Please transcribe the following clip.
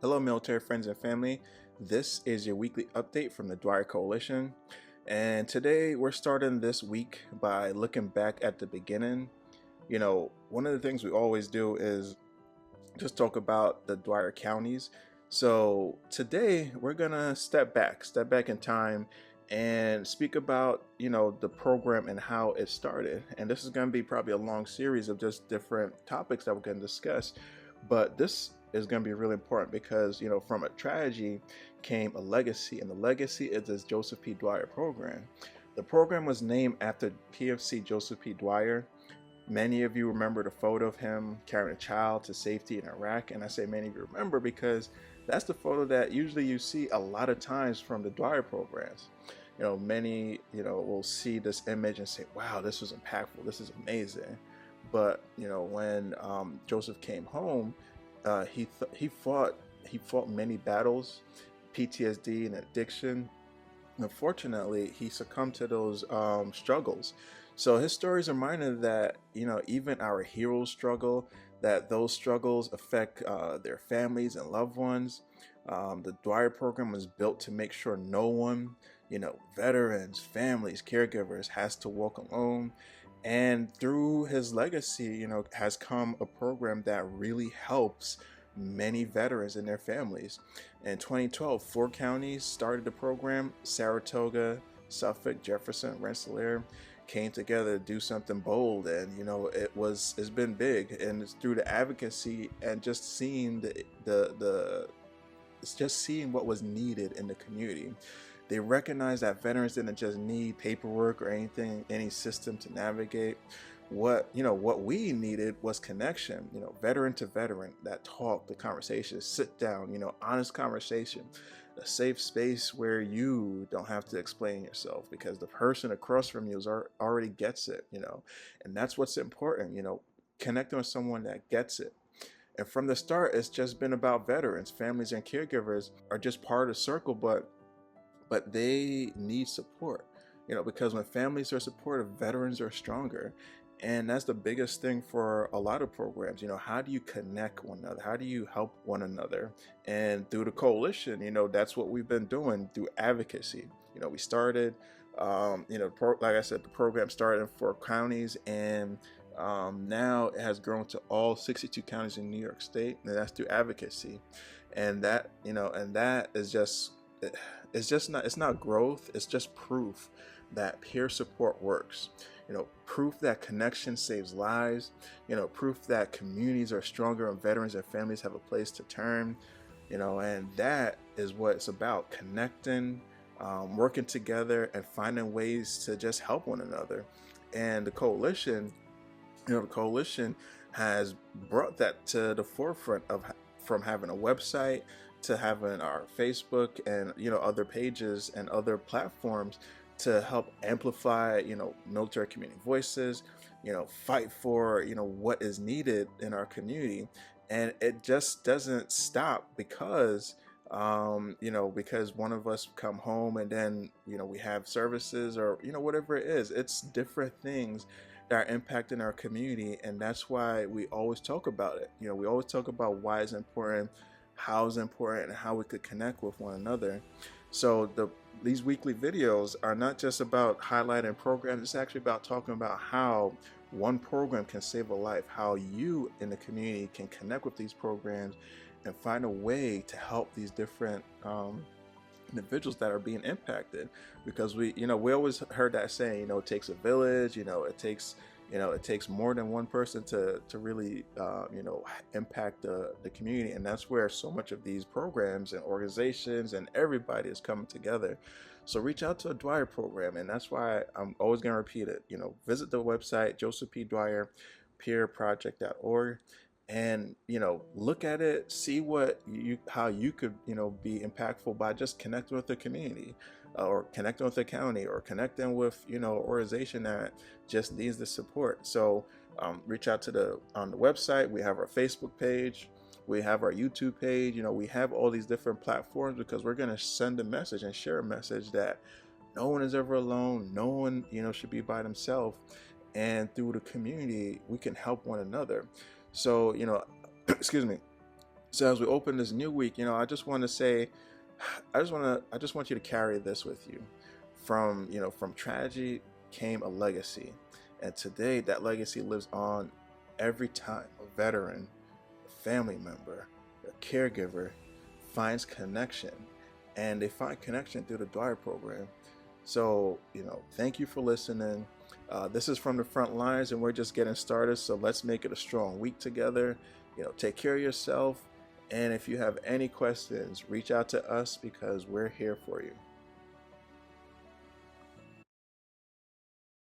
Hello, military friends and family. This is your weekly update from the Dwyer Coalition. And today we're starting this week by looking back at the beginning. One of the things we always do is just talk about the Dwyer counties. So today we're gonna step back in time and speak about, the program and how it started. And this is gonna be probably a long series of just different topics that we're gonna discuss. But this is going to be really important because, from a tragedy came a legacy, and the legacy is this Joseph P. Dwyer program. The program was named after PFC Joseph P. Dwyer. Many of you remember the photo of him carrying a child to safety in Iraq, and I say many of you remember because that's the photo that usually you see a lot of times from the Dwyer programs. Many, will see this image and say, wow, this was impactful, this is amazing. But when Joseph came home, he fought many battles, PTSD and addiction. Unfortunately, he succumbed to those struggles. So his story is a reminder that even our heroes struggle, that those struggles affect their families and loved ones. The Dwyer program was built to make sure no one, veterans, families, caregivers, has to walk alone. And through his legacy, has come a program that really helps many veterans and their families. In 2012, 4 counties started the program. Saratoga, Suffolk, Jefferson, Rensselaer came together to do something bold, and it's been big, and it's through the advocacy and just seeing it's just seeing what was needed in the community. They recognized that veterans didn't just need paperwork or any system to navigate. What we needed was connection, veteran to veteran, that talk, the conversation, sit down, honest conversation, a safe space where you don't have to explain yourself because the person across from you already gets it, and that's what's important, connecting with someone that gets it. And from the start, it's just been about veterans. Families and caregivers are just part of the circle, but they need support, because when families are supportive, veterans are stronger. And that's the biggest thing for a lot of programs. How do you connect one another? How do you help one another? And through the coalition, that's what we've been doing through advocacy. We started, like I said, the program started in 4 counties, and now it has grown to all 62 counties in New York State, and that's through advocacy. And that, and that is just, it's not growth, it's just proof that peer support works. Proof that connection saves lives, proof that communities are stronger and veterans and families have a place to turn, and that is what it's about: connecting, working together, and finding ways to just help one another. And the coalition has brought that to the forefront from having a website to having our Facebook and other pages and other platforms to help amplify military community voices, fight for what is needed in our community. And it just doesn't stop because because one of us come home and then we have services or whatever it is. It's different things that are impacting our community, and that's why we always talk about it. We always talk about why it's important, how it's important, and how we could connect with one another. So these weekly videos are not just about highlighting programs, it's actually about talking about how one program can save a life, how you in the community can connect with these programs and find a way to help these different individuals that are being impacted. Because we always heard that saying, it takes a village, it takes more than one person to really impact the community. And that's where so much of these programs and organizations and everybody is coming together. So reach out to a Dwyer program, and that's why I'm always going to repeat it. Visit the website Joseph P. Dwyer peerproject.org, and look at it, see how you could be impactful by just connecting with the community, or connecting with the county, or connecting with an organization that just needs the support. So reach out on the website. We have our Facebook page, we have our YouTube page. We have all these different platforms because we're going to send a message and share a message that no one is ever alone, no one should be by themselves, and through the community we can help one another. So excuse me. So as we open this new week, I just want to say, I just want you to carry this with you. From tragedy came a legacy, and today that legacy lives on every time a veteran, a family member, a caregiver finds connection, and they find connection through the Dwyer program. So, thank you for listening. This is From the Frontlines, and we're just getting started. So let's make it a strong week together. Take care of yourself. And if you have any questions, reach out to us because we're here for you.